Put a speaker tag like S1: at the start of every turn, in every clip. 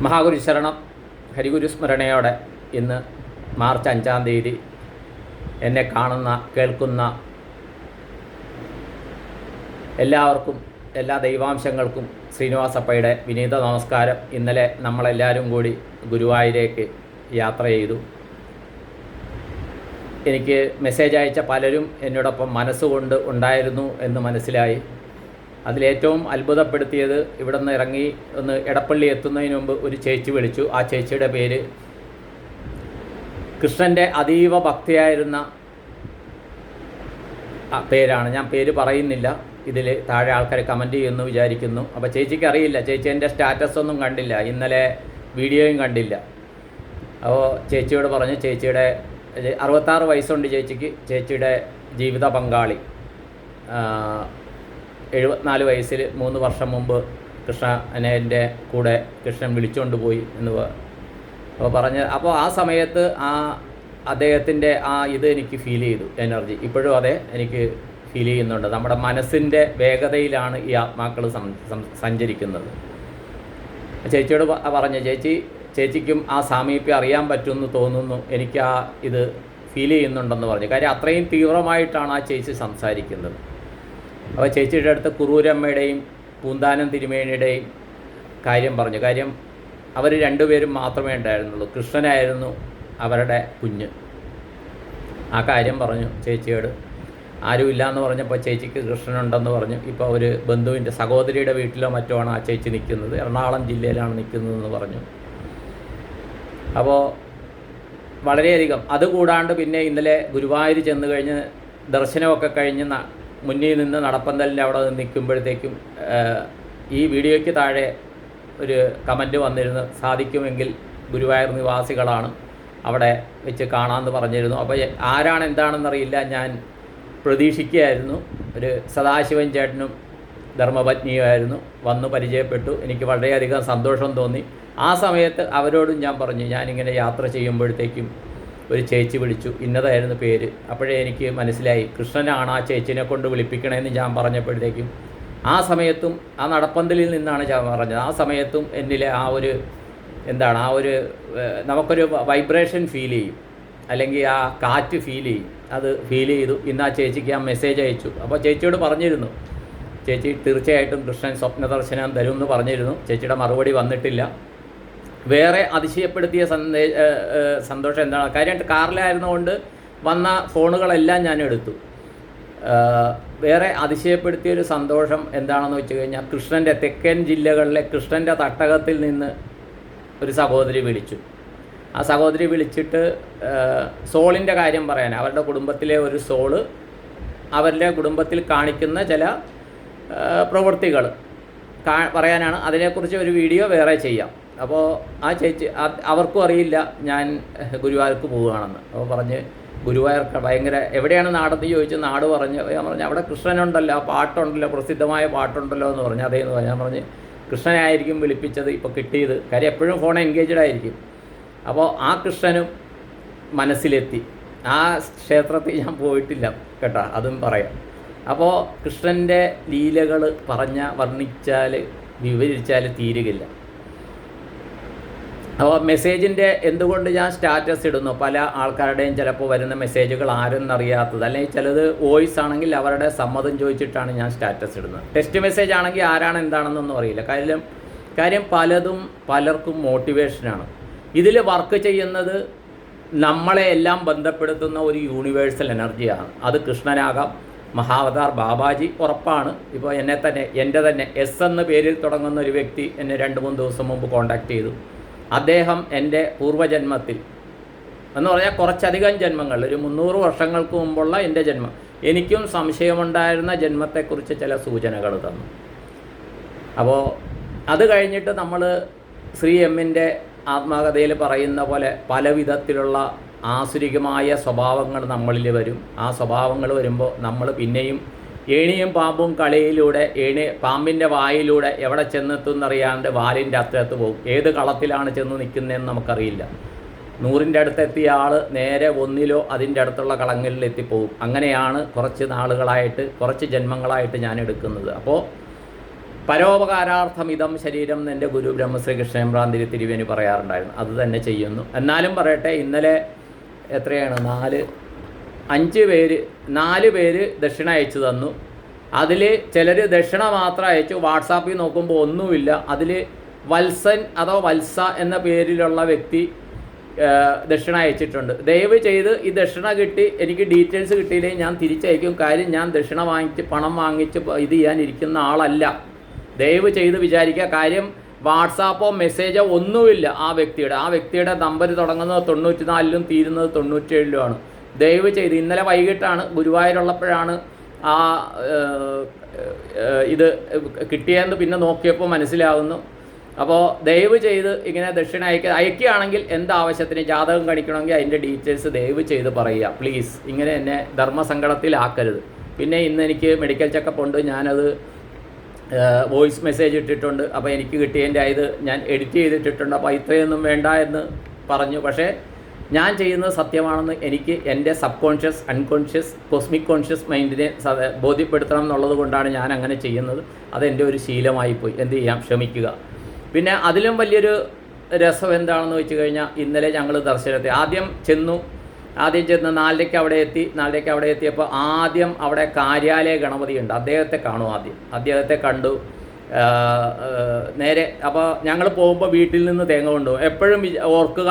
S1: മഹാഗുരു ശരണം ഹരിഗുരു സ്മരണയോടെ ഇന്ന് മാർച്ച് 5-ാം തീയതി എന്നെ കാണുന്ന കേൾക്കുന്ന എല്ലാവർക്കും എല്ലാ ദൈവാംശങ്ങൾക്കും ശ്രീനിവാസപ്പയുടെ വിനീത നമസ്കാരം. ഇന്നലെ നമ്മളെല്ലാവരും കൂടി ഗുരുവായൂരേക്ക് യാത്ര ചെയ്തു. എനിക്ക് മെസ്സേജ് അയച്ച പലരും എന്നോടൊപ്പം മനസ്സുകൊണ്ട് ഉണ്ടായിരുന്നു എന്ന് മനസ്സിലായി. അതിലേറ്റവും അത്ഭുതപ്പെടുത്തിയത് ഇവിടെ നിന്ന് ഇറങ്ങി ഒന്ന് എടപ്പള്ളി എത്തുന്നതിന് മുമ്പ് ഒരു ചേച്ചി വിളിച്ചു. ആ ചേച്ചിയുടെ പേര് കൃഷ്ണൻ്റെ അതീവ ഭക്തിയായിരുന്ന പേരാണ്. ഞാൻ പേര് പറയുന്നില്ല, ഇതിൽ താഴെ ആൾക്കാർ കമൻറ്റ് ചെയ്യുമെന്ന് വിചാരിക്കുന്നു. അപ്പോൾ ചേച്ചിക്ക് അറിയില്ല, ചേച്ചി എൻ്റെ സ്റ്റാറ്റസ് ഒന്നും കണ്ടില്ല, ഇന്നലെ വീഡിയോയും കണ്ടില്ല. അപ്പോൾ ചേച്ചിയോട് പറഞ്ഞു, ചേച്ചിയുടെ 66 വയസ്സുണ്ട് ചേച്ചിക്ക്. ചേച്ചിയുടെ ജീവിത പങ്കാളി 74 വയസ്സിൽ 3 വർഷം മുമ്പ് കൃഷ്ണനെ കൂടെ കൃഷ്ണൻ വിളിച്ചുകൊണ്ട് പോയി എന്ന് അപ്പോൾ പറഞ്ഞ്. അപ്പോൾ ആ സമയത്ത് അദ്ദേഹത്തിൻ്റെ ഇത് എനിക്ക് ഫീൽ ചെയ്തു, എനർജി ഇപ്പോഴും അതെ എനിക്ക് ഫീൽ ചെയ്യുന്നുണ്ട്. നമ്മുടെ മനസ്സിൻ്റെ വേഗതയിലാണ് ഈ ആത്മാക്കൾ സഞ്ചരിക്കുന്നത്. ചേച്ചിയോട് പറഞ്ഞ്, ചേച്ചിക്കും ആ സാമീപ്യം അറിയാൻ പറ്റുമെന്ന് തോന്നുന്നു, എനിക്ക് ഇത് ഫീൽ ചെയ്യുന്നുണ്ടെന്ന് പറഞ്ഞു. കാര്യം അത്രയും തീവ്രമായിട്ടാണ് ആ ചേച്ചി സംസാരിക്കുന്നത്. അപ്പോൾ ചേച്ചിയുടെ അടുത്ത് കുറൂരമ്മയുടെയും പൂന്താനം തിരുമേനിയുടെയും കാര്യം പറഞ്ഞു. കാര്യം അവർ രണ്ടുപേരും മാത്രമേ ഉണ്ടായിരുന്നുള്ളൂ, കൃഷ്ണനായിരുന്നു അവരുടെ കുഞ്ഞ്. ആ കാര്യം പറഞ്ഞു ചേച്ചിയോട്. ആരുമില്ല എന്ന് പറഞ്ഞപ്പോൾ ചേച്ചിക്ക് കൃഷ്ണനുണ്ടെന്ന് പറഞ്ഞു. ഇപ്പോൾ ഒരു ബന്ധുവിൻ്റെ സഹോദരിയുടെ വീട്ടിലോ മറ്റോ ആണ് ആ ചേച്ചി നിൽക്കുന്നത്, എറണാകുളം ജില്ലയിലാണ് നിൽക്കുന്നതെന്ന് പറഞ്ഞു. അപ്പോൾ വളരെയധികം അതുകൂടാണ്ട് പിന്നെ ഇന്നലെ ഗുരുവായൂർ ചെന്ന് കഴിഞ്ഞ് ദർശനമൊക്കെ കഴിഞ്ഞ് മുന്നിൽ നിന്ന് നടപ്പന്തലിൻ്റെ അവിടെ നിൽക്കുമ്പോഴത്തേക്കും ഈ വീഡിയോയ്ക്ക് താഴെ ഒരു കമൻറ്റ് വന്നിരുന്നു, സാധിക്കുമെങ്കിൽ ഗുരുവായൂർ നിവാസികളാണ് അവിടെ വെച്ച് കാണാമെന്ന് പറഞ്ഞിരുന്നു. അപ്പോൾ ആരാണ് എന്താണെന്നറിയില്ല, ഞാൻ പ്രതീക്ഷിക്കുകയായിരുന്നു. ഒരു സദാശിവൻ ചേട്ടനും ധർമ്മപത്നിയുമായിരുന്നു. വന്നു പരിചയപ്പെട്ടു, എനിക്ക് വളരെയധികം സന്തോഷം തോന്നി. ആ സമയത്ത് അവരോടും ഞാൻ പറഞ്ഞു, ഞാനിങ്ങനെ യാത്ര ചെയ്യുമ്പോഴത്തേക്കും ഒരു ചേച്ചി വിളിച്ചു, ഇന്നതായിരുന്നു പേര്. അപ്പോഴേ എനിക്ക് മനസ്സിലായി കൃഷ്ണനാണ് ആ ചേച്ചിനെ കൊണ്ട് വിളിപ്പിക്കണമെന്ന് ഞാൻ പറഞ്ഞപ്പോഴത്തേക്കും ആ സമയത്തും ആ നടപ്പന്തലിൽ നിന്നാണ് ഞാൻ പറഞ്ഞത്. ആ സമയത്തും എന്നിലെ നമുക്കൊരു വൈബ്രേഷൻ ഫീൽ ചെയ്യും, അല്ലെങ്കിൽ ആ കാറ്റ് ഫീൽ ചെയ്യും. അത് ഫീൽ ചെയ്തു. ഇന്ന് ആ ചേച്ചിക്ക് ഞാൻ മെസ്സേജ് അയച്ചു. അപ്പോൾ ചേച്ചിയോട് പറഞ്ഞിരുന്നു, ചേച്ചി തീർച്ചയായിട്ടും കൃഷ്ണൻ സ്വപ്ന ദർശനം തരുമെന്ന് പറഞ്ഞിരുന്നു. ചേച്ചിയുടെ മറുപടി വന്നിട്ടില്ല. വേറെ അതിശയപ്പെടുത്തിയ സന്തോഷം എന്താണ്, കാര്യം കാറിലായിരുന്നുകൊണ്ട് വന്ന ഫോണുകളെല്ലാം ഞാൻ എടുത്തു. വേറെ അതിശയപ്പെടുത്തിയൊരു സന്തോഷം എന്താണെന്ന് വെച്ച് കഴിഞ്ഞാൽ, കൃഷ്ണൻ്റെ തെക്കൻ ജില്ലകളിലെ കൃഷ്ണൻ്റെ തട്ടകത്തിൽ നിന്ന് ഒരു സഹോദരി വിളിച്ചു. ആ സഹോദരി വിളിച്ചിട്ട് സോളിൻ്റെ കാര്യം പറയാൻ, അവരുടെ കുടുംബത്തിലെ ഒരു സോള് അവരുടെ കുടുംബത്തിൽ കാണിക്കുന്ന ചില പ്രവൃത്തികൾ പറയാനാണ്. അതിനെക്കുറിച്ച് ഒരു വീഡിയോ വേറെ ചെയ്യാം. അപ്പോൾ ആ ചേച്ചി അവർക്കും അറിയില്ല ഞാൻ ഗുരുവായൂർക്ക് പോവുകയാണെന്ന്. അപ്പോൾ പറഞ്ഞ് ഗുരുവായൂർക്ക് ഭയങ്കര എവിടെയാണ് നാടെന്ന് ചോദിച്ചു. നാട് പറഞ്ഞു. ഞാൻ പറഞ്ഞു അവിടെ കൃഷ്ണനുണ്ടല്ലോ, ആ പാട്ടുണ്ടല്ലോ, പ്രസിദ്ധമായ പാട്ടുണ്ടല്ലോ എന്ന് പറഞ്ഞു. അതേന്ന് പറഞ്ഞു. ഞാൻ പറഞ്ഞ് കൃഷ്ണനായിരിക്കും വിളിപ്പിച്ചത്, ഇപ്പോൾ കിട്ടിയത്. കാര്യം എപ്പോഴും ഫോൺ എൻഗേജ്ഡ് ആയിരിക്കും. അപ്പോൾ ആ കൃഷ്ണനും മനസ്സിലെത്തി. ആ ക്ഷേത്രത്തിൽ ഞാൻ പോയിട്ടില്ല കേട്ടോ, അതും പറയാം. അപ്പോൾ കൃഷ്ണൻ്റെ ലീലകൾ വർണ്ണിച്ചാൽ വിവരിച്ചാൽ തീരുകയില്ല. അപ്പോൾ മെസ്സേജിൻ്റെ എന്തുകൊണ്ട് ഞാൻ സ്റ്റാറ്റസ് ഇടുന്നു, പല ആൾക്കാരുടെയും ചിലപ്പോൾ വരുന്ന മെസ്സേജുകൾ ആരെന്നറിയാത്തത്, അല്ലെങ്കിൽ ചിലത് വോയിസ് ആണെങ്കിൽ അവരുടെ സമ്മതം ചോദിച്ചിട്ടാണ് ഞാൻ സ്റ്റാറ്റസ് ഇടുന്നത്. ടെക്സ്റ്റ് മെസ്സേജ് ആണെങ്കിൽ ആരാണ് എന്താണെന്നൊന്നും അറിയില്ല. കാര്യം പലർക്കും മോട്ടിവേഷനാണ്. ഇതിൽ വർക്ക് ചെയ്യുന്നത് നമ്മളെ എല്ലാം ബന്ധപ്പെടുത്തുന്ന ഒരു യൂണിവേഴ്സൽ എനർജിയാണ്. അത് കൃഷ്ണനാകാം, മഹാവതാർ ബാബാജി ഉറപ്പാണ്. ഇപ്പോൾ എൻ്റെ തന്നെ എസ് എന്ന പേരിൽ തുടങ്ങുന്ന ഒരു വ്യക്തി എന്നെ 2-3 ദിവസം മുമ്പ് കോൺടാക്റ്റ് ചെയ്തു. അദ്ദേഹം എൻ്റെ പൂർവ്വജന്മത്തിൽ എന്ന് പറഞ്ഞാൽ കുറച്ചധികം ജന്മങ്ങൾ, ഒരു 300 വർഷങ്ങൾക്ക് മുമ്പുള്ള എൻ്റെ ജന്മം, എനിക്കും സംശയമുണ്ടായിരുന്ന ജന്മത്തെക്കുറിച്ച് ചില സൂചനകൾ തന്നു. അപ്പോൾ അത് കഴിഞ്ഞിട്ട് നമ്മൾ ശ്രീ എമ്മിൻ്റെ ആത്മകഥയിൽ പറയുന്ന പോലെ പല വിധത്തിലുള്ള ആസുരികമായ സ്വഭാവങ്ങൾ നമ്മളിൽ വരും. ആ സ്വഭാവങ്ങൾ വരുമ്പോൾ നമ്മൾ പിന്നെയും ഏണിയും പാമ്പും കളിയിലൂടെ പാമ്പിൻ്റെ വായിലൂടെ എവിടെ ചെന്നെത്തുന്നറിയാണ്ട് വാലിൻ്റെ അറ്റത്ത് പോകും. ഏത് കളത്തിലാണ് ചെന്ന് നിൽക്കുന്നതെന്ന് നമുക്കറിയില്ല. 100ൻ്റെ അടുത്തെത്തിയ ആൾ നേരെ 1-ലോ അതിൻ്റെ അടുത്തുള്ള കളങ്ങളിൽ എത്തിപ്പോകും. അങ്ങനെയാണ് കുറച്ച് നാളുകളായിട്ട്, കുറച്ച് ജന്മങ്ങളായിട്ട് ഞാൻ എടുക്കുന്നത്. അപ്പോൾ പരോപകാരാർത്ഥം ഇതം ശരീരം എൻ്റെ ഗുരു ബ്രഹ്മശ്രീകൃഷ്ണൻ ഭ്രാന്തിരി തിരുവേനി പറയാറുണ്ടായിരുന്നു. അത് തന്നെ ചെയ്യുന്നു. എന്നാലും പറയട്ടെ, ഇന്നലെ എത്രയാണ് 4 പേര് ദക്ഷിണ അയച്ചു തന്നു. അതിൽ ചിലർ ദക്ഷിണ മാത്രം അയച്ചു. വാട്സാപ്പിൽ നോക്കുമ്പോൾ ഒന്നുമില്ല. അതിൽ വത്സൻ അതോ വത്സ എന്ന പേരിലുള്ള വ്യക്തി ദക്ഷിണ അയച്ചിട്ടുണ്ട്. ദയവ് ചെയ്ത് ഈ ദക്ഷിണ കിട്ടി എനിക്ക് ഡീറ്റെയിൽസ് കിട്ടിയില്ലെങ്കിൽ ഞാൻ തിരിച്ചയക്കും. കാര്യം ഞാൻ ദക്ഷിണ പണം വാങ്ങിച്ച് ഇത് ചെയ്യാനിരിക്കുന്ന ആളല്ല. ദയവ് ചെയ്ത് വിചാരിക്കുക. കാര്യം വാട്സാപ്പോ മെസ്സേജോ ഒന്നുമില്ല ആ വ്യക്തിയുടെ നമ്പർ തുടങ്ങുന്നത് 94-ലും തീരുന്നത് 97-ലുമാണ്. ദയവ് ചെയ്ത് ഇന്നലെ വൈകിട്ടാണ് ഗുരുവായൂരുള്ളപ്പോഴാണ് ആ ഇത് കിട്ടിയതെന്ന് പിന്നെ നോക്കിയപ്പോൾ മനസ്സിലാകുന്നു. അപ്പോൾ ദയവ് ചെയ്ത് ഇങ്ങനെ ദക്ഷിണ അയക്കുകയാണെങ്കിൽ എന്താവശ്യത്തിന് ജാതകം കണിക്കണമെങ്കിൽ അതിൻ്റെ ഡീറ്റെയിൽസ് ദയവ് ചെയ്ത് പറയുക പ്ലീസ്. ഇങ്ങനെ എന്നെ ധർമ്മസങ്കടത്തിലാക്കരുത്. പിന്നെ ഇന്ന് എനിക്ക് മെഡിക്കൽ ചെക്കപ്പ് ഉണ്ട്. ഞാനത് വോയിസ് മെസ്സേജ് ഇട്ടിട്ടുണ്ട്. അപ്പോൾ എനിക്ക് കിട്ടിയതിൻ്റെ ഇത് ഞാൻ എഡിറ്റ് ചെയ്തിട്ടിട്ടുണ്ട്. അപ്പോൾ ഇത്രയൊന്നും വേണ്ട എന്ന് പറഞ്ഞു. പക്ഷേ ഞാൻ ചെയ്യുന്നത് സത്യമാണെന്ന് എനിക്ക് എൻ്റെ subconscious, unconscious, cosmic conscious മൈൻഡിനെ ബോധ്യപ്പെടുത്തണം എന്നുള്ളത് കൊണ്ടാണ് ഞാൻ അങ്ങനെ ചെയ്യുന്നത്. അതെൻ്റെ ഒരു ശീലമായിപ്പോയി. എന്ത് ചെയ്യാം, ക്ഷമിക്കുക. പിന്നെ അതിലും വലിയൊരു രസം എന്താണെന്ന് വെച്ച് കഴിഞ്ഞാൽ, ഇന്നലെ ഞങ്ങൾ ദർശനത്തെ ആദ്യം ചെന്ന് 4:30 അവിടെ എത്തിയപ്പോൾ ആദ്യം അവിടെ കാര്യാലയ ഗണപതി ഉണ്ട്. അദ്ദേഹത്തെ കാണും. അദ്ദേഹത്തെ കണ്ടു. നേരെ അപ്പോൾ ഞങ്ങൾ പോകുമ്പോൾ വീട്ടിൽ നിന്ന് തേങ്ങ കൊണ്ടുപോകും. എപ്പോഴും ഓർക്കുക,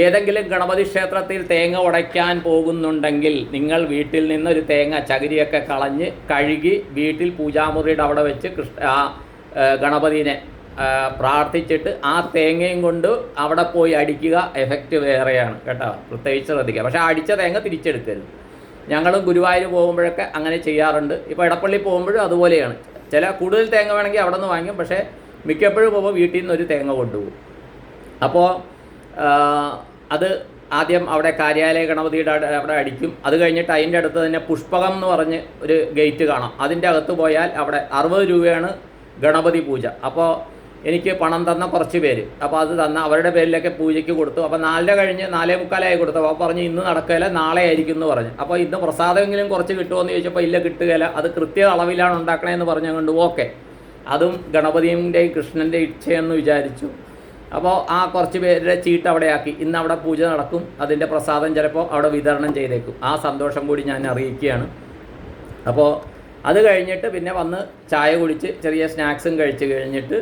S1: ഏതെങ്കിലും ഗണപതി ക്ഷേത്രത്തിൽ തേങ്ങ ഉടയ്ക്കാൻ പോകുന്നുണ്ടെങ്കിൽ നിങ്ങൾ വീട്ടിൽ നിന്നൊരു തേങ്ങ ചകിരിയൊക്കെ കളഞ്ഞ് കഴുകി വീട്ടിൽ പൂജാമുറിയുടെ അവിടെ വെച്ച് ഗണപതിനെ പ്രാർത്ഥിച്ചിട്ട് ആ തേങ്ങയും കൊണ്ട് അവിടെ പോയി അടിക്കുക. എഫക്റ്റ് വേറെയാണ് കേട്ടോ, പ്രത്യേകിച്ച് ശ്രദ്ധിക്കുക. പക്ഷേ അടിച്ച തേങ്ങ തിരിച്ചെടുക്കരുത്. ഞങ്ങളും ഗുരുവായൂർ പോകുമ്പോഴൊക്കെ അങ്ങനെ ചെയ്യാറുണ്ട്. ഇപ്പോൾ ഇടപ്പള്ളി പോകുമ്പോഴും അതുപോലെയാണ്. കൂടുതൽ തേങ്ങ വേണമെങ്കിൽ അവിടെ നിന്ന് വാങ്ങിക്കും. പക്ഷേ മിക്കപ്പോഴും പോകുമ്പോൾ വീട്ടിൽ നിന്ന് ഒരു തേങ്ങ കൊണ്ടുപോകും. അപ്പോൾ അത് ആദ്യം അവിടെ കാര്യാലയ ഗണപതിയുടെ അവിടെ അടിക്കും. അത് കഴിഞ്ഞിട്ട് അതിൻ്റെ അടുത്ത് തന്നെ പുഷ്പകം എന്ന് പറഞ്ഞ് ഒരു ഗേറ്റ് കാണാം. അതിൻ്റെ അകത്ത് പോയാൽ അവിടെ 60 രൂപയാണ് ഗണപതി പൂജ. അപ്പോൾ എനിക്ക് പണം തന്ന കുറച്ച് പേര്, അപ്പോൾ അത് തന്ന അവരുടെ പേരിലൊക്കെ പൂജയ്ക്ക് കൊടുത്തു. അപ്പോൾ 4 കഴിഞ്ഞ് 4:45 കൊടുത്തു. അപ്പോൾ പറഞ്ഞ് ഇന്ന് നടക്കുകയില്ല, നാളെ ആയിരിക്കും എന്ന് പറഞ്ഞു. അപ്പോൾ ഇന്ന് പ്രസാദമെങ്കിലും കുറച്ച് കിട്ടുമോയെന്ന് ചോദിച്ചപ്പോൾ ഇല്ല, കിട്ടുകയില്ല, അത് കൃത്യ അളവിലാണ് ഉണ്ടാക്കണതെന്ന് പറഞ്ഞുകൊണ്ട് ഓക്കെ, അതും ഗണപതിയുടെയും കൃഷ്ണൻ്റെ ഇച്ഛയെന്ന് വിചാരിച്ചു. അപ്പോൾ ആ കുറച്ച് പേരുടെ ചീട്ട് അവിടെ ആക്കി. ഇന്ന് അവിടെ പൂജ നടക്കും. അതിൻ്റെ പ്രസാദം ചിലപ്പോൾ അവിടെ വിതരണം ചെയ്തേക്കും. ആ സന്തോഷം കൂടി ഞാൻ അറിയിക്കുകയാണ്. അപ്പോൾ അത് കഴിഞ്ഞിട്ട് പിന്നെ വന്ന് ചായ കുടിച്ച് ചെറിയ സ്നാക്സും കഴിച്ച് കഴിഞ്ഞിട്ട്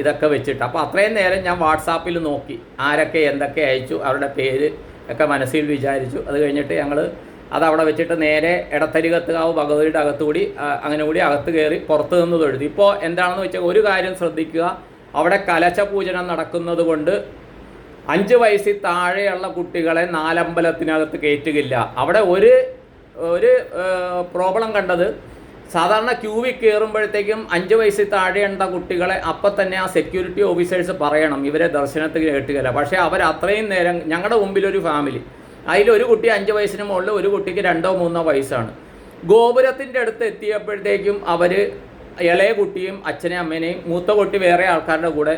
S1: ഇതൊക്കെ വെച്ചിട്ട്, അപ്പോൾ അത്രയും നേരം ഞാൻ വാട്സാപ്പിൽ നോക്കി ആരൊക്കെ എന്തൊക്കെ അയച്ചു, അവരുടെ പേര് ഒക്കെ മനസ്സിൽ വിചാരിച്ചു. അത് കഴിഞ്ഞിട്ട് ഞങ്ങൾ അതവിടെ വെച്ചിട്ട് നേരെ എടത്തരികത്തുകാവ് ഭഗവതിയുടെ അകത്തുകൂടി അങ്ങനെ കൂടി അകത്ത് കയറി പുറത്ത് നിന്ന് തൊഴുതി. ഇപ്പോൾ എന്താണെന്ന് വെച്ചാൽ ഒരു കാര്യം ശ്രദ്ധിക്കുക, അവിടെ കലശപൂജനം നടക്കുന്നത് കൊണ്ട് 5 വയസ്സിൽ താഴെയുള്ള കുട്ടികളെ 4 അമ്പലത്തിനകത്ത് കയറ്റുകയില്ല. അവിടെ ഒരു പ്രോബ്ലം കണ്ടത്, സാധാരണ ക്യൂവിൽ കയറുമ്പോഴത്തേക്കും 5 വയസ്സിൽ താഴെയുള്ള കുട്ടികളെ അപ്പം തന്നെ ആ സെക്യൂരിറ്റി ഓഫീസേഴ്സ് പറയണം ഇവരെ ദർശനത്തിൽ കയറ്റുകയില്ല. പക്ഷേ അവർ അത്രയും നേരം, ഞങ്ങളുടെ മുമ്പിലൊരു ഫാമിലി, അതിലൊരു കുട്ടി 5 വയസ്സിന് മുകളിൽ, ഒരു കുട്ടിക്ക് 2-3 വയസ്സാണ്. ഗോപുരത്തിൻ്റെ അടുത്ത് എത്തിയപ്പോഴത്തേക്കും അവർ ഇളയ കുട്ടിയും അച്ഛനെയും അമ്മേനെയും, മൂത്ത കുട്ടി വേറെ ആൾക്കാരുടെ കൂടെ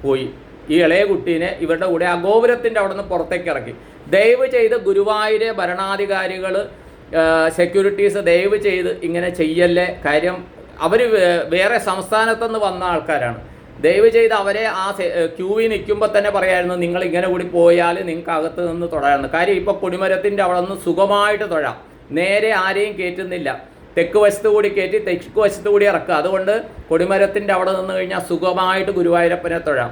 S1: പോയി. ഈ ഇളയ കുട്ടീനെ ഇവരുടെ കൂടെ ആ ഗോപുരത്തിൻ്റെ അവിടെ നിന്ന് പുറത്തേക്ക് ഇറക്കി. ദയവ് ചെയ്ത് ഗുരുവായൂരെ ഭരണാധികാരികൾ, സെക്യൂരിറ്റീസ് ദയവ് ചെയ്ത് ഇങ്ങനെ ചെയ്യല്ലേ. കാര്യം അവർ വേറെ സംസ്ഥാനത്തുനിന്ന് വന്ന ആൾക്കാരാണ്. ദയവ് ചെയ്ത് അവരെ ആ ക്യൂവിൽ നിൽക്കുമ്പോൾ തന്നെ പറയായിരുന്നു നിങ്ങൾ ഇങ്ങനെ കൂടി പോയാൽ നിങ്ങൾക്ക് അകത്ത് നിന്ന് തൊഴാമെന്ന്. കാര്യം ഇപ്പോൾ കൊടിമരത്തിൻ്റെ അവിടെ നിന്ന് സുഖമായിട്ട് തൊഴാം. നേരെ ആരെയും കയറ്റുന്നില്ല. തെക്ക് വശത്ത് കൂടി കയറ്റി തെക്ക് വശത്ത് കൂടി ഇറക്കുക. അതുകൊണ്ട് കൊടിമരത്തിൻ്റെ അവിടെ നിന്ന് കഴിഞ്ഞാൽ സുഖമായിട്ട് ഗുരുവായൂരപ്പനെ തൊഴാം.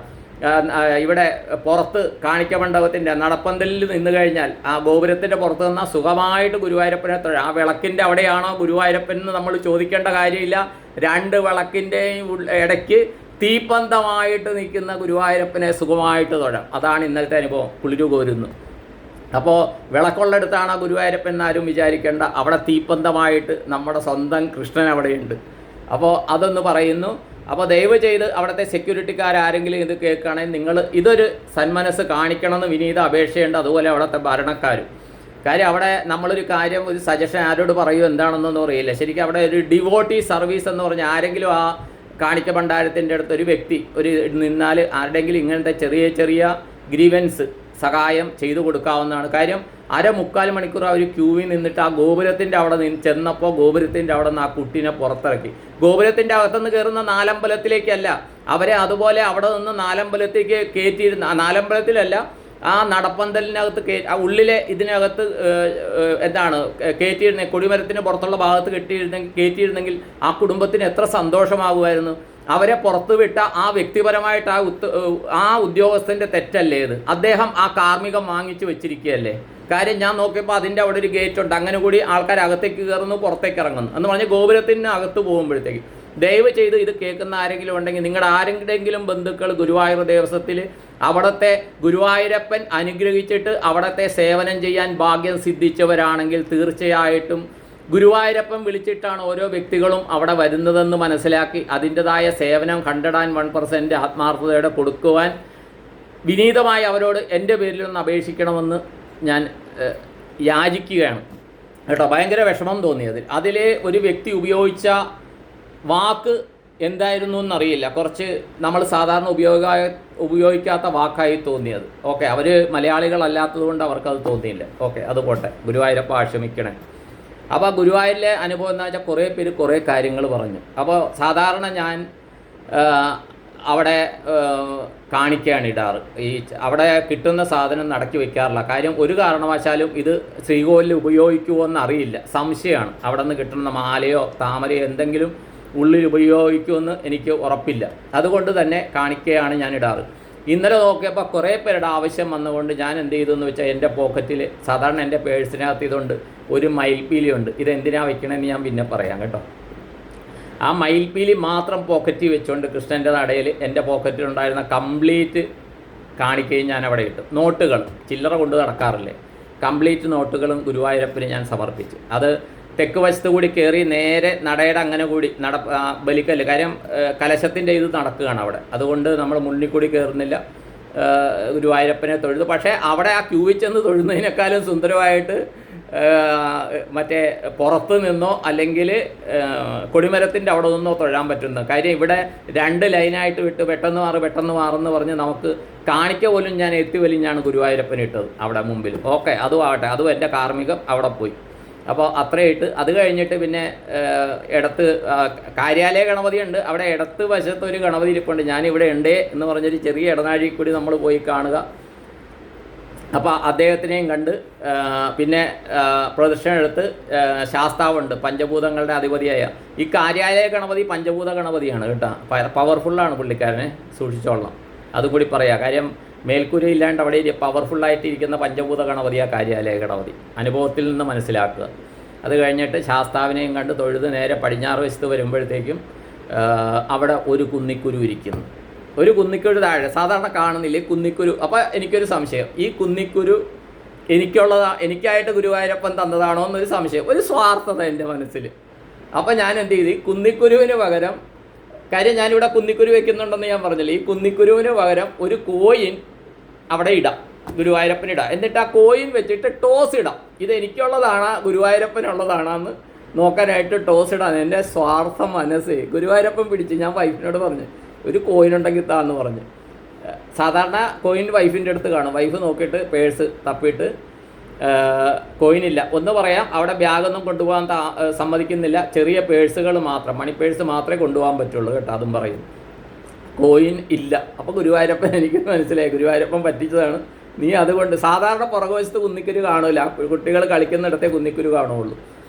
S1: ഇവിടെ പുറത്ത് കാണിക്ക മണ്ഡപത്തിൻ്റെ നടപ്പന്തലിൽ നിന്ന് കഴിഞ്ഞാൽ ആ ഗോപുരത്തിൻ്റെ പുറത്ത് നിന്നാൽ സുഖമായിട്ട് ഗുരുവായൂരപ്പനെ തൊഴാം. ആ വിളക്കിൻ്റെ അവിടെയാണോ ഗുരുവായൂരപ്പൻ എന്ന് നമ്മൾ ചോദിക്കേണ്ട കാര്യമില്ല. 2 വിളക്കിൻ്റെയും ഇടയ്ക്ക് തീപ്പന്തമായിട്ട് നിൽക്കുന്ന ഗുരുവായൂരപ്പനെ സുഖമായിട്ട് തൊഴാം. അതാണ് ഇന്നലത്തെ അനുഭവം. കുളിരു കോരുന്നു. അപ്പോൾ വിളക്കുള്ളടുത്താണ് ഗുരുവായൂരപ്പൻ എന്നാരും വിചാരിക്കേണ്ട. അവിടെ തീപ്പന്തമായിട്ട് നമ്മുടെ സ്വന്തം കൃഷ്ണൻ അവിടെയുണ്ട്. അപ്പോൾ അതൊന്ന് പറയുന്നു. അപ്പോൾ ദയവ് ചെയ്ത് അവിടുത്തെ സെക്യൂരിറ്റിക്കാരെങ്കിലും ഇത് കേൾക്കുകയാണെങ്കിൽ നിങ്ങൾ ഇതൊരു സന്മനസ് കാണിക്കണമെന്ന് വിനീത അപേക്ഷയുണ്ട്. അതുപോലെ അവിടുത്തെ ഭരണക്കാരും. കാര്യം അവിടെ നമ്മളൊരു കാര്യം, ഒരു സജഷൻ ആരോട് പറയുമോ എന്താണെന്നൊന്നും അറിയില്ല. ശരിക്കും അവിടെ ഒരു ഡിവോട്ടി സർവീസ് എന്ന് പറഞ്ഞാൽ ആരെങ്കിലും ആ കാണിക്ക ഭണ്ഡാരത്തിൻ്റെ അടുത്ത് ഒരു വ്യക്തി നിന്നാൽ ആരുടെങ്കിലും ഇങ്ങനത്തെ ചെറിയ ഗ്രീവൻസ് സഹായം ചെയ്തു കൊടുക്കാവുന്നതാണ്. കാര്യം 1/4 മണിക്കൂർ അവർ ക്യൂവിൽ നിന്നിട്ട് ആ ഗോപുരത്തിൻ്റെ അവിടെ ചെന്നപ്പോൾ ഗോപുരത്തിൻ്റെ അവിടെ നിന്ന് ആ കുട്ടീനെ പുറത്തിറക്കി. ഗോപുരത്തിൻ്റെ അകത്തുനിന്ന് കയറുന്ന നാലമ്പലത്തിലേക്കല്ല, അവരെ അതുപോലെ അവിടെ നിന്ന് നാലമ്പലത്തേക്ക് കയറ്റിയിരുന്ന, നാലമ്പലത്തിലല്ല, ആ നടപ്പന്തലിനകത്ത് ഉള്ളിലെ ഇതിനകത്ത് എന്താണ് കയറ്റിയിരുന്നത്, കൊടിമരത്തിന് പുറത്തുള്ള ഭാഗത്ത് കയറ്റിയിരുന്നെങ്കിൽ ആ കുടുംബത്തിന് എത്ര സന്തോഷമാകുമായിരുന്നു. അവരെ പുറത്തു വിട്ട ആ വ്യക്തിപരമായിട്ട് ആ ഉദ്യോഗസ്ഥൻ്റെ തെറ്റല്ലേ ഇത്? അദ്ദേഹം ആ കാർമ്മികം വാങ്ങിച്ചു വെച്ചിരിക്കുകയല്ലേ. കാര്യം ഞാൻ നോക്കിയപ്പോൾ അതിൻ്റെ അവിടെ ഒരു ഗേറ്റ് ഉണ്ട്, അങ്ങനെ കൂടി ആൾക്കാർ അകത്തേക്ക് കയറുന്നു പുറത്തേക്ക് ഇറങ്ങുന്നു എന്ന് പറഞ്ഞ് ഗോപുരത്തിന് അകത്ത് പോകുമ്പോഴത്തേക്ക് ദയവ് ചെയ്ത് ഇത് കേൾക്കുന്ന ആരെങ്കിലും ഉണ്ടെങ്കിൽ, നിങ്ങളുടെ ആരെങ്കിലും ബന്ധുക്കൾ ഗുരുവായൂർ ദേവസ്വത്തിൽ അവിടുത്തെ ഗുരുവായൂരപ്പൻ അനുഗ്രഹിച്ചിട്ട് അവിടുത്തെ സേവനം ചെയ്യാൻ ഭാഗ്യം സിദ്ധിച്ചവരാണെങ്കിൽ തീർച്ചയായിട്ടും ഗുരുവായൂരപ്പൻ വിളിച്ചിട്ടാണ് ഓരോ വ്യക്തികളും അവിടെ വരുന്നതെന്ന് മനസ്സിലാക്കി അതിൻ്റെതായ സേവനം 101% ആത്മാർത്ഥതയോടെ കൊടുക്കുവാൻ വിനീതമായി അവരോട് എൻ്റെ പേരിലൊന്ന് അപേക്ഷിക്കണമെന്ന് ഞാൻ യാചിക്കുകയാണ് കേട്ടോ. ഭയങ്കര വിഷമം തോന്നിയതിൽ ഒരു വ്യക്തി ഉപയോഗിച്ച വാക്ക് എന്തായിരുന്നു എന്നറിയില്ല, കുറച്ച് നമ്മൾ സാധാരണ ഉപയോഗിക്കാത്ത വാക്കായി തോന്നിയത്. ഓക്കെ, അവർ മലയാളികളല്ലാത്തത് കൊണ്ട് അവർക്കത് തോന്നിയില്ല. ഓക്കെ, അത് പോട്ടെ, ഗുരുവായൂരപ്പ ക്ഷമിക്കണേ. അപ്പോൾ ഗുരുവായൂരിലെ അനുഭവം എന്ന് വെച്ചാൽ കുറേ പേര് കുറേ കാര്യങ്ങൾ പറഞ്ഞു. അപ്പോൾ സാധാരണ ഞാൻ അവിടെ കാണിക്കുകയാണ് ഇടാറ്. അവിടെ കിട്ടുന്ന സാധനം നടക്കി വയ്ക്കാറില്ല. കാര്യം ഒരു കാരണവശാലും ഇത് ശ്രീകോവിലിൽ ഉപയോഗിക്കുമോ എന്നറിയില്ല, സംശയമാണ്. അവിടെ നിന്ന് കിട്ടുന്ന മാലയോ താമരയോ എന്തെങ്കിലും ഉള്ളിൽ ഉപയോഗിക്കുമെന്ന് എനിക്ക് ഉറപ്പില്ല. അതുകൊണ്ട് തന്നെ കാണിക്കുകയാണ് ഞാൻ ഇടാറ്. ഇന്നലെ നോക്കിയപ്പോൾ കുറേ പേരുടെ ആവശ്യം വന്നുകൊണ്ട് ഞാൻ എന്ത് ചെയ്തു എന്ന് വെച്ചാൽ എൻ്റെ പോക്കറ്റിൽ, സാധാരണ എൻ്റെ പേഴ്സിനകത്ത് ഇതുണ്ട്, ഒരു മയിൽപ്പീലിയുണ്ട്. ഇതെന്തിനാണ് വയ്ക്കണമെന്ന് ഞാൻ പിന്നെ പറയാം കേട്ടോ. ആ മയിൽപ്പീലി മാത്രം പോക്കറ്റിൽ വെച്ചുകൊണ്ട് കൃഷ്ണൻ്റെ നടയിൽ എൻ്റെ പോക്കറ്റിലുണ്ടായിരുന്ന കംപ്ലീറ്റ് കാണിക്കുകയും ഞാൻ അവിടെ ഇട്ടു. നോട്ടുകൾ ചില്ലറ കൊണ്ട് നടക്കാറില്ലേ, കംപ്ലീറ്റ് നോട്ടുകളും ഗുരുവായൂരപ്പന് ഞാൻ സമർപ്പിച്ചു. അത് തെക്ക് വശത്ത് കൂടി കയറി നേരെ നടയുടെ അങ്ങനെ കൂടി ബലിക്കല്ല്, കാര്യം കലശത്തിൻ്റെ ഇത് നടക്കുകയാണ് അവിടെ, അതുകൊണ്ട് നമ്മൾ മുന്നിൽ കൂടി കയറുന്നില്ല, ഗുരുവായൂരപ്പനെ തൊഴുതു. പക്ഷേ അവിടെ ആ ക്യൂവിൽ ചെന്ന് തൊഴുന്നതിനേക്കാളും സുന്ദരമായിട്ട് മറ്റേ പുറത്ത് നിന്നോ അല്ലെങ്കിൽ കൊടിമരത്തിൻ്റെ അവിടെ നിന്നോ തൊഴാൻ പറ്റുന്ന കാര്യം. ഇവിടെ 2 ലൈനായിട്ട് വിട്ട് പെട്ടെന്ന് മാറെന്ന് പറഞ്ഞ് നമുക്ക് കാണിക്ക പോലും ഞാൻ എത്തിവലിഞ്ഞാണ് ഗുരുവായൂരപ്പൻ ഇട്ടത് അവിടെ മുമ്പിൽ. ഓക്കെ, അതും ആവട്ടെ, അതും എൻ്റെ കാർമ്മികം അവിടെ പോയി. അപ്പോൾ അത്രയായിട്ട് അത് കഴിഞ്ഞിട്ട് പിന്നെ ഇടത്ത് കാര്യാലയ ഗണപതി ഉണ്ട്, അവിടെ ഇടത്ത് വശത്ത് ഒരു ഗണപതി ഇരിപ്പുണ്ട്. ഞാനിവിടെ ഉണ്ട് എന്ന് പറഞ്ഞൊരു ചെറിയ ഇടനാഴി കൂടി നമ്മൾ പോയി കാണുക. അപ്പോൾ അദ്ദേഹത്തിനെയും കണ്ട് പിന്നെ പ്രദക്ഷിണം എടുത്ത് ശാസ്താവുണ്ട്, പഞ്ചഭൂതങ്ങളുടെ അധിപതിയായ. ഈ കാര്യാലയ ഗണപതി പഞ്ചഭൂത ഗണപതിയാണ് കേട്ടോ, പവർഫുള്ളാണ് പുള്ളിക്കാരനെ, സൂക്ഷിച്ചോളണം. അതുകൂടി പറയാം. കാര്യം മേൽക്കൂര ഇല്ലാണ്ട് അവിടെ പവർഫുള്ളായിട്ടിരിക്കുന്ന പഞ്ചഭൂത ഗണപതിയാ കാര്യാലയ ഗണപതി, അനുഭവത്തിൽ നിന്ന് മനസ്സിലാക്കുക. അത് കഴിഞ്ഞിട്ട് ശാസ്താവിനെയും കണ്ട് തൊഴുത് നേരെ പടിഞ്ഞാറ് വശത്ത് വരുമ്പോഴത്തേക്കും അവിടെ ഒരു കുന്നിക്കുരു ഇരിക്കുന്നു. ഒരു കുന്നിക്കുരു താഴെ സാധാരണ കാണുന്നില്ലേ കുന്നിക്കുരു. അപ്പോൾ എനിക്കൊരു സംശയം, ഈ കുന്നിക്കുരു എനിക്കായിട്ട് ഗുരുവായൂരപ്പൻ തന്നതാണോ എന്നൊരു സംശയം, ഒരു സ്വാർത്ഥത എൻ്റെ മനസ്സിൽ. അപ്പോൾ ഞാൻ എന്ത് ചെയ്തു, കുന്നിക്കുരുവിന് പകരം, കാര്യം ഞാനിവിടെ കുന്നിക്കുരു വെക്കുന്നുണ്ടെന്ന് ഞാൻ പറഞ്ഞില്ല, ഈ കുന്നിക്കുരുവിന് പകരം ഒരു കോയിൻ അവിടെ ഇടാം, ഗുരുവായൂരപ്പനിടാം. എന്നിട്ട് ആ കോയിൻ വെച്ചിട്ട് ടോസ് ഇടാം. ഇത് എനിക്കുള്ളതാണ് ഗുരുവായൂരപ്പനുള്ളതാണെന്ന് നോക്കാനായിട്ട് ടോസ് ഇടാൻ എൻ്റെ സ്വാർത്ഥ മനസ്സ് ഗുരുവായൂരപ്പൻ പിടിച്ച്. ഞാൻ വൈഫിനോട് പറഞ്ഞു ഒരു കോയിൻ ഉണ്ടെങ്കിൽ താന്ന് പറഞ്ഞ്. സാധാരണ കോയിൻ വൈഫിൻ്റെ അടുത്ത് കാണും, വൈഫ് നോക്കിയിട്ട് പേഴ്സ് തപ്പിയിട്ട് കോയിനില്ല. ഒന്ന് പറയാം, അവിടെ ബാഗൊന്നും കൊണ്ടുപോകാൻ സമ്മതിക്കുന്നില്ല, ചെറിയ പേഴ്സുകൾ മാത്രം, മണി പേഴ്സ് മാത്രമേ കൊണ്ടുപോകാൻ പറ്റുള്ളൂ കേട്ടോ, അതും പറയും. കോയിൻ ഇല്ല. അപ്പോൾ ഗുരുവായൂരപ്പൻ എനിക്ക് മനസ്സിലായി, ഗുരുവായൂരപ്പൻ പറ്റിച്ചതാണ്. നീ അതുകൊണ്ട് സാധാരണ പുറകുവശത്ത് കുന്നിക്കുരു കാണില്ല, കുട്ടികൾ കളിക്കുന്നിടത്തേ കുന്നിക്കുരു കാണുകയുള്ളൂ.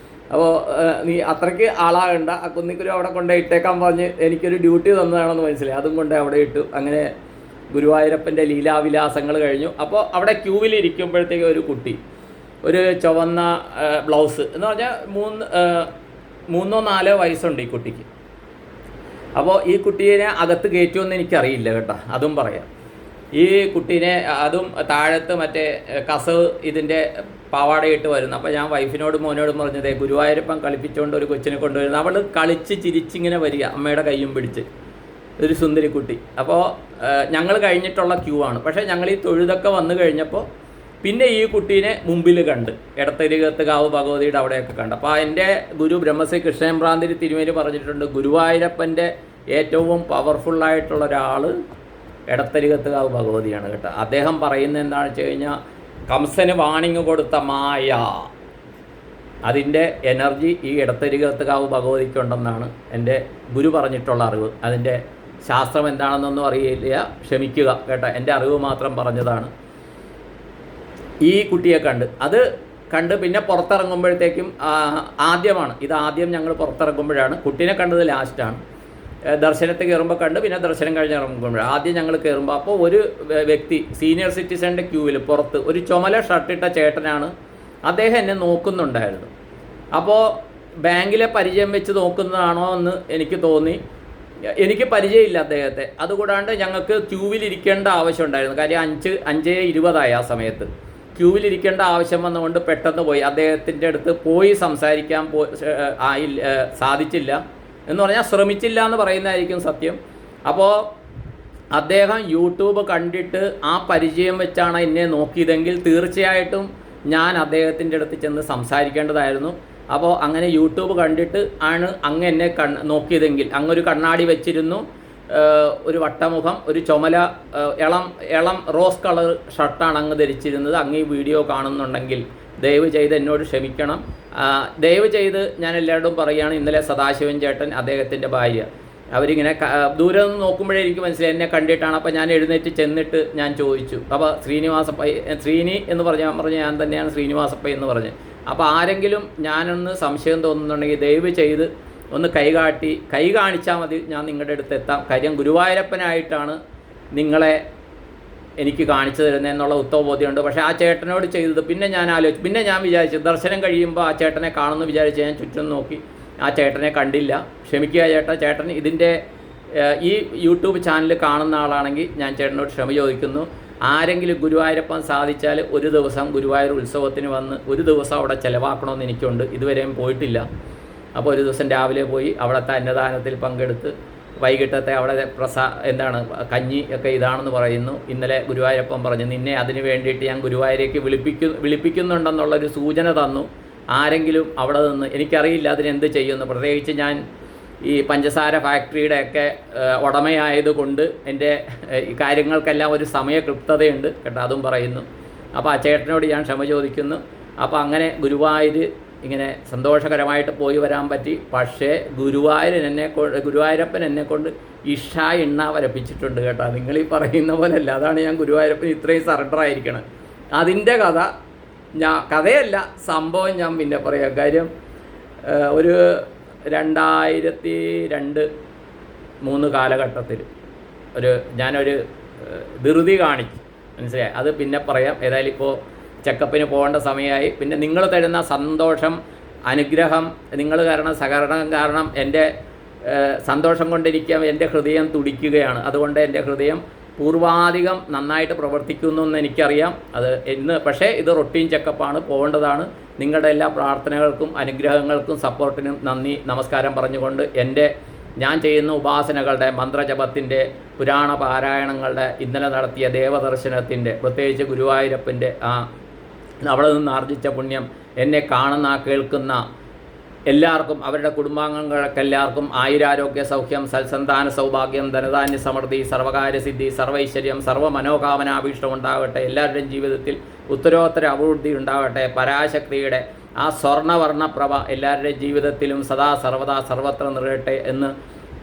S1: അപ്പോൾ നീ അത്രയ്ക്ക് ആളാകണ്ട, ആ കുന്നിക്കുരു അവിടെ കൊണ്ടേ ഇട്ടേക്കാൻ പറഞ്ഞ് എനിക്കൊരു ഡ്യൂട്ടി തന്നതാണെന്ന് മനസ്സിലായി. അതും കൊണ്ട് അവിടെ ഇട്ടു. അങ്ങനെ ഗുരുവായൂരപ്പൻ്റെ ലീലാവിലാസങ്ങൾ കഴിഞ്ഞു. അപ്പോൾ അവിടെ ക്യൂവിലിരിക്കുമ്പോഴത്തേക്ക് ഒരു കുട്ടി, ഒരു ചുവന്ന ബ്ലൗസ് എന്ന് പറഞ്ഞാൽ 3-4 വയസ്സുണ്ട് ഈ കുട്ടിക്ക്. അപ്പോൾ ഈ കുട്ടീനെ അകത്ത് കയറ്റുമെന്ന് എനിക്കറിയില്ല കേട്ടോ, അതും പറയാം. ഈ കുട്ടീനെ അതും താഴത്ത് മറ്റേ കസവ് ഇതിൻ്റെ പാവാടയിട്ട് വരുന്നു. അപ്പോൾ ഞാൻ വൈഫിനോടും മോനോടും പറഞ്ഞതേ ഗുരുവായൂരപ്പൻ കളിപ്പിച്ചുകൊണ്ട് ഒരു കൊച്ചിനെ കൊണ്ടുവരുന്നത്. അവൾ കളിച്ച് ചിരിച്ചിങ്ങനെ വരിക, അമ്മയുടെ കയ്യും പിടിച്ച്, ഒരു സുന്ദരി കുട്ടി. അപ്പോൾ ഞങ്ങൾ കഴിഞ്ഞിട്ടുള്ള ക്യൂ ആണ്. പക്ഷേ ഞങ്ങൾ ഈ തൊഴുതൊക്കെ വന്നു കഴിഞ്ഞപ്പോൾ പിന്നെ ഈ കുട്ടീനെ മുമ്പിൽ കണ്ട്, ഇടത്തരികത്ത് കാവ് ഭഗവതിയുടെ അവിടെയൊക്കെ കണ്ട്. അപ്പോൾ എൻ്റെ ഗുരു ബ്രഹ്മശ്രീ കൃഷ്ണമ്പ്രാന്തിരി തിരുമേനി പറഞ്ഞിട്ടുണ്ട്, ഗുരുവായൂരപ്പൻ്റെ ഏറ്റവും പവർഫുള്ളായിട്ടുള്ള ഒരാൾ എടത്തരികത്തുകാവ് ഭഗവതിയാണ് കേട്ടോ. അദ്ദേഹം പറയുന്നത് എന്താണെന്ന് വെച്ച് കഴിഞ്ഞാൽ, കംസന് വാണിങ് കൊടുത്ത മായ, അതിൻ്റെ എനർജി ഈ എടത്തരികത്തുകാവ് ഭഗവതിക്കുണ്ടെന്നാണ് എൻ്റെ ഗുരു പറഞ്ഞിട്ടുള്ള അറിവ്. അതിൻ്റെ ശാസ്ത്രം എന്താണെന്നൊന്നും അറിയില്ല, ക്ഷമിക്കുക കേട്ടോ, എൻ്റെ അറിവ് മാത്രം പറഞ്ഞതാണ്. ഈ കുട്ടിയെ കണ്ട് പിന്നെ പുറത്തിറങ്ങുമ്പോഴത്തേക്കും ആദ്യമാണ് ഇത്, ആദ്യം ഞങ്ങൾ പുറത്തിറങ്ങുമ്പോഴാണ്. കുട്ടീനെ കണ്ടത് ലാസ്റ്റാണ്. ദർശനത്തിൽ കയറുമ്പോൾ കണ്ട്, പിന്നെ ദർശനം കഴിഞ്ഞ് ഇറങ്ങുമ്പോഴാണ്. ആദ്യം ഞങ്ങൾ കയറുമ്പോൾ അപ്പോൾ ഒരു വ്യക്തി സീനിയർ സിറ്റിസൻ്റെ ക്യൂവിൽ പുറത്ത് ഒരു ചുമല ഷർട്ടിട്ട ചേട്ടനാണ്. അദ്ദേഹം എന്നെ നോക്കുന്നുണ്ടായിരുന്നു. അപ്പോൾ ബാങ്കിലെ പരിചയം വെച്ച് നോക്കുന്നതാണോ എന്ന് എനിക്ക് തോന്നി. എനിക്ക് പരിചയമില്ല അദ്ദേഹത്തെ. അതുകൂടാണ്ട് ഞങ്ങൾക്ക് ക്യൂവിലിരിക്കേണ്ട ആവശ്യമുണ്ടായിരുന്നു. കാര്യം 5:20 ആ സമയത്ത് ക്യൂവിലിരിക്കേണ്ട ആവശ്യം വന്നുകൊണ്ട് പെട്ടെന്ന് പോയി. അദ്ദേഹത്തിൻ്റെ അടുത്ത് പോയി സംസാരിക്കാൻ സാധിച്ചില്ല എന്ന് പറഞ്ഞാൽ ശ്രമിച്ചില്ല എന്ന് പറയുന്നതായിരിക്കും സത്യം. അപ്പോൾ അദ്ദേഹം യൂട്യൂബ് കണ്ടിട്ട് ആ പരിചയം വെച്ചാണ് എന്നെ നോക്കിയതെങ്കിൽ തീർച്ചയായിട്ടും ഞാൻ അദ്ദേഹത്തിൻ്റെ അടുത്ത് ചെന്ന് സംസാരിക്കേണ്ടതായിരുന്നു. അപ്പോൾ അങ്ങനെ യൂട്യൂബ് കണ്ടിട്ട് ആണ് അങ്ങ് എന്നെ നോക്കിയതെങ്കിൽ, അങ്ങൊരു കണ്ണാടി വെച്ചിരുന്നു, ഒരു വട്ടമുഖം, ഒരു ചുമല ഇളം റോസ് കളർ ഷർട്ടാണ് അങ്ങ് ധരിച്ചിരുന്നത്. അങ്ങ് ഈ വീഡിയോ കാണുന്നുണ്ടെങ്കിൽ ദയവ് ചെയ്ത് എന്നോട് ക്ഷമിക്കണം. ദയവ് ചെയ്ത് ഞാൻ എല്ലാവരോടും പറയുകയാണ്, ഇന്നലെ സദാശിവൻ ചേട്ടൻ, അദ്ദേഹത്തിൻ്റെ ഭാര്യ, അവരിങ്ങനെ ദൂരെ നിന്ന് നോക്കുമ്പോഴേ എനിക്ക് മനസ്സിലായി എന്നെ കണ്ടിട്ടാണ്. അപ്പോൾ ഞാൻ എഴുന്നേറ്റ് ചെന്നിട്ട് ഞാൻ ചോദിച്ചു. അപ്പോൾ ശ്രീനിവാസപ്പൈ, ശ്രീനി എന്ന് പറഞ്ഞ ഞാൻ തന്നെയാണ് ശ്രീനിവാസപ്പൈ എന്ന് പറഞ്ഞ്. അപ്പോൾ ആരെങ്കിലും ഞാനൊന്ന് സംശയം തോന്നുന്നുണ്ടെങ്കിൽ ദയവ് ചെയ്ത് ഒന്ന് കൈ കാണിച്ചാൽ മതി, ഞാൻ നിങ്ങളുടെ അടുത്ത് എത്താം. കാര്യം ഗുരുവായൂരപ്പനായിട്ടാണ് നിങ്ങളെ എനിക്ക് കാണിച്ചു തരുന്നതെന്നുള്ള ഉത്തമബോധ്യമുണ്ട്. പക്ഷേ ആ ചേട്ടനോട് ചെയ്തത് പിന്നെ ഞാൻ ആലോചിച്ചു. പിന്നെ ഞാൻ വിചാരിച്ചു ദർശനം കഴിയുമ്പോൾ ആ ചേട്ടനെ കാണുമെന്ന് വിചാരിച്ച് ഞാൻ ചുറ്റും നോക്കി, ആ ചേട്ടനെ കണ്ടില്ല. ക്ഷമിക്കുക ചേട്ടൻ ഇതിൻ്റെ ഈ യൂട്യൂബ് ചാനൽ കാണുന്ന ആളാണെങ്കിൽ ഞാൻ ചേട്ടനോട് ക്ഷമ ചോദിക്കുന്നു. ആരെങ്കിലും ഗുരുവായൂരപ്പൻ സാധിച്ചാൽ ഒരു ദിവസം ഗുരുവായൂർ ഉത്സവത്തിന് വന്ന് ഒരു ദിവസം അവിടെ ചിലവാക്കണമെന്ന് എനിക്കുണ്ട്. ഇതുവരെയും പോയിട്ടില്ല. അപ്പോൾ ഒരു ദിവസം രാവിലെ പോയി അവിടുത്തെ അന്നദാനത്തിൽ പങ്കെടുത്ത് വൈകിട്ടത്തെ അവിടെ എന്താണ് കഞ്ഞി ഒക്കെ ഇതാണെന്ന് പറയുന്നു. ഇന്നലെ ഗുരുവായൂരപ്പൻ പറഞ്ഞു, നിന്നെ അതിന് വേണ്ടിയിട്ട് ഞാൻ ഗുരുവായൂരേക്ക് വിളിപ്പിക്കുന്നുണ്ടെന്നുള്ളൊരു സൂചന തന്നു. ആരെങ്കിലും അവിടെ നിന്ന്, എനിക്കറിയില്ല അതിനെന്ത് ചെയ്യുന്നു. പ്രത്യേകിച്ച് ഞാൻ ഈ പഞ്ചസാര ഫാക്ടറിയുടെയൊക്കെ ഉടമയായതുകൊണ്ട് എൻ്റെ ഈ കാര്യങ്ങൾക്കെല്ലാം ഒരു സമയക്ലിപ്തതയുണ്ട് കേട്ടോ, അതും പറയുന്നു. അപ്പോൾ ആ ചേട്ടനോട് ഞാൻ ക്ഷമ ചോദിക്കുന്നു. അപ്പോൾ അങ്ങനെ ഗുരുവായൂർ ഇങ്ങനെ സന്തോഷകരമായിട്ട് പോയി വരാൻ പറ്റി. പക്ഷേ ഗുരുവായൂരപ്പൻ എന്നെക്കൊണ്ട് എണ്ണ വരപ്പിച്ചിട്ടുണ്ട് കേട്ടോ. നിങ്ങളീ പറയുന്ന പോലെ അല്ല. അതാണ് ഞാൻ ഗുരുവായൂരപ്പൻ ഇത്രയും സറണ്ടർ ആയിരിക്കണം. അതിൻ്റെ കഥയല്ല, സംഭവം ഞാൻ പിന്നെ പറയാം. കാര്യം ഒരു 2002-2003 കാലഘട്ടത്തിൽ ഞാനൊരു ധൃതി കാണിച്ചു, മനസ്സിലായി. അത് പിന്നെ പറയാം. ഏതായാലും ഇപ്പോൾ ചെക്കപ്പിന് പോകേണ്ട സമയമായി. പിന്നെ നിങ്ങൾ തരുന്ന സന്തോഷം, അനുഗ്രഹം, നിങ്ങൾ കാരണം, സഹകരണം കാരണം എൻ്റെ സന്തോഷം കൊണ്ടിരിക്കാൻ എൻ്റെ ഹൃദയം തുടിക്കുകയാണ്. അതുകൊണ്ട് എൻ്റെ ഹൃദയം പൂർവാധികം നന്നായിട്ട് പ്രവർത്തിക്കുന്നു എന്ന് എനിക്കറിയാം. പക്ഷേ ഇത് റൊട്ടീൻ ചെക്കപ്പാണ്, പോകേണ്ടതാണ്. നിങ്ങളുടെ എല്ലാ പ്രാർത്ഥനകൾക്കും അനുഗ്രഹങ്ങൾക്കും സപ്പോർട്ടിനും നന്ദി നമസ്കാരം പറഞ്ഞുകൊണ്ട് ഞാൻ ചെയ്യുന്ന ഉപാസനകളുടെ, മന്ത്രജപത്തിൻ്റെ, പുരാണ പാരായണങ്ങളുടെ, ഇന്നലെ നടത്തിയ ദേവദർശനത്തിൻ്റെ, പ്രത്യേകിച്ച് ഗുരുവായൂരപ്പൻ്റെ അവിടെ നിന്ന് ആർജിച്ച പുണ്യം എന്നെ കാണുന്ന കേൾക്കുന്ന എല്ലാവർക്കും, അവരുടെ കുടുംബാംഗങ്ങൾക്കെല്ലാവർക്കും ആയുരാരോഗ്യ സൗഖ്യം, സൽസന്താന സൗഭാഗ്യം, ധനധാന്യ സമൃദ്ധി, സർവകാര്യസിദ്ധി, സർവൈശ്വര്യം, സർവ്വമനോകാമനാഭീഷ്ടം ഉണ്ടാകട്ടെ. എല്ലാവരുടെയും ജീവിതത്തിൽ ഉത്തരോത്തര അഭിവൃദ്ധി ഉണ്ടാകട്ടെ. പരാശക്തിയുടെ ആ സ്വർണ്ണവർണ്ണപ്രഭ എല്ലാവരുടെയും ജീവിതത്തിലും സദാ സർവദാ സർവത്ര നിറയട്ടെ എന്ന്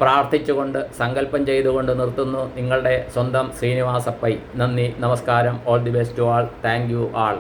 S1: പ്രാർത്ഥിച്ചുകൊണ്ട് സങ്കല്പം ചെയ്തുകൊണ്ട് നിർത്തുന്നു. നിങ്ങളുടെ സ്വന്തം ശ്രീനിവാസപ്പൈ. നന്ദി, നമസ്കാരം. All the best to all. Thank you all.